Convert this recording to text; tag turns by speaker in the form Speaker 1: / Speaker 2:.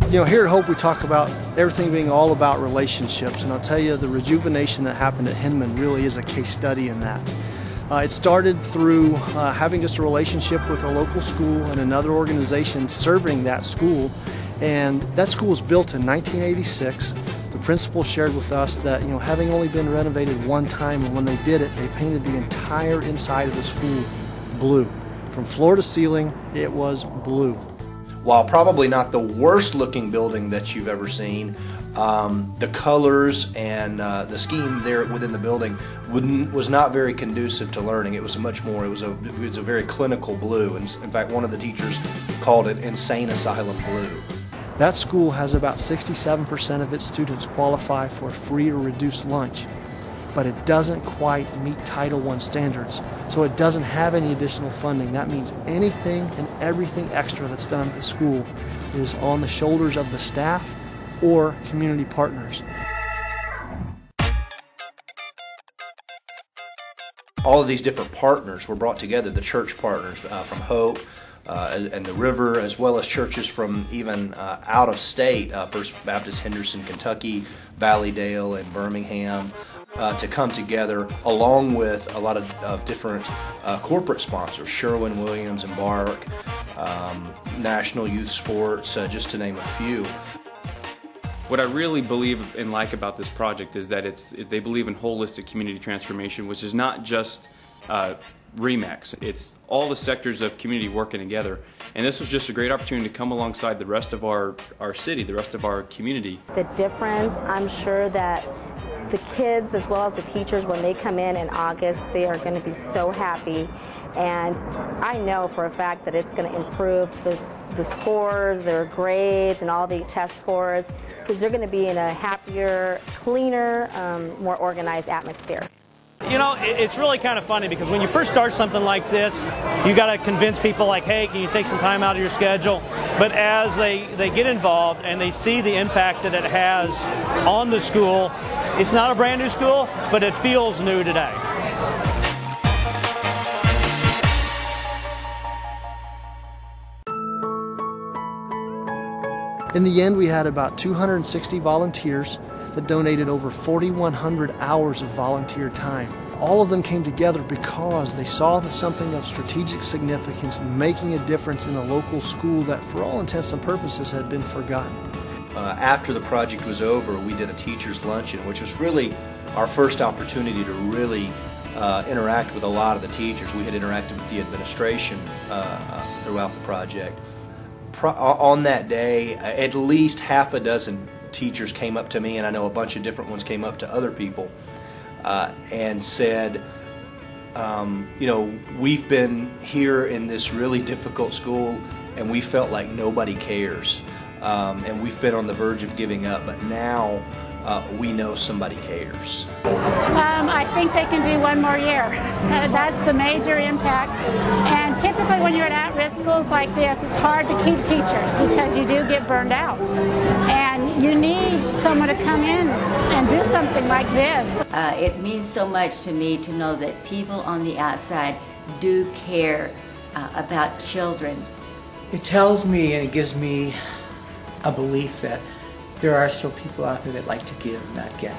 Speaker 1: You know, here at Hope we talk about everything being all about relationships, and I'll tell you the rejuvenation that happened at Hinman really is a case study in that. It started through having just a relationship with a local school and another organization serving that school, and that school was built in 1986. The principal shared with us that, you know, having only been renovated one time, and when they did it, they painted the entire inside of the school blue. From floor to ceiling, it was blue.
Speaker 2: While probably not the worst looking building that you've ever seen, the colors and the scheme there within the building was not very conducive to learning. It was much more, it was a very clinical blue, and in fact one of the teachers called it insane asylum blue.
Speaker 1: That school has about 67% of its students qualify for free or reduced lunch, but it doesn't quite meet Title I standards, so it doesn't have any additional funding. That means anything and everything extra that's done at the school is on the shoulders of the staff or community partners.
Speaker 2: All of these different partners were brought together, the church partners from Hope and the River, as well as churches from even out of state, First Baptist Henderson, Kentucky, Valleydale, and Birmingham, to come together, along with a lot of different corporate sponsors, Sherwin-Williams and Bark, National Youth Sports, just to name a few.
Speaker 3: What I really believe and like about this project is that they believe in holistic community transformation, which is not just RE/MAX. It's all the sectors of community working together. And this was just a great opportunity to come alongside the rest of our city, the rest of our community.
Speaker 4: The difference, I'm sure that the kids as well as the teachers, when they come in August, they are going to be so happy. And I know for a fact that it's going to improve the scores, their grades, and all the test scores, because they're going to be in a happier, cleaner, more organized atmosphere.
Speaker 5: You know, it's really kind of funny because when you first start something like this, you got to convince people like, hey, can you take some time out of your schedule? But as they get involved and they see the impact that it has on the school, it's not a brand new school, but it feels new today.
Speaker 1: In the end, we had about 260 volunteers that donated over 4,100 hours of volunteer time. All of them came together because they saw that something of strategic significance making a difference in a local school that, for all intents and purposes, had been forgotten.
Speaker 2: After the project was over, we did a teacher's luncheon, which was really our first opportunity to really interact with a lot of the teachers. We had interacted with the administration throughout the project. On that day, at least half a dozen teachers came up to me, and I know a bunch of different ones came up to other people and said, you know, we've been here in this really difficult school and we felt like nobody cares, and we've been on the verge of giving up, but now we know somebody cares.
Speaker 6: I think they can do one more year. That's the major impact. And typically when you're at at-risk schools like this, it's hard to keep teachers because you do get burned out. And you need someone to come in and do something like this.
Speaker 7: It means so much to me to know that people on the outside do care about children.
Speaker 8: It tells me and it gives me a belief that there are still people out there that like to give, not get.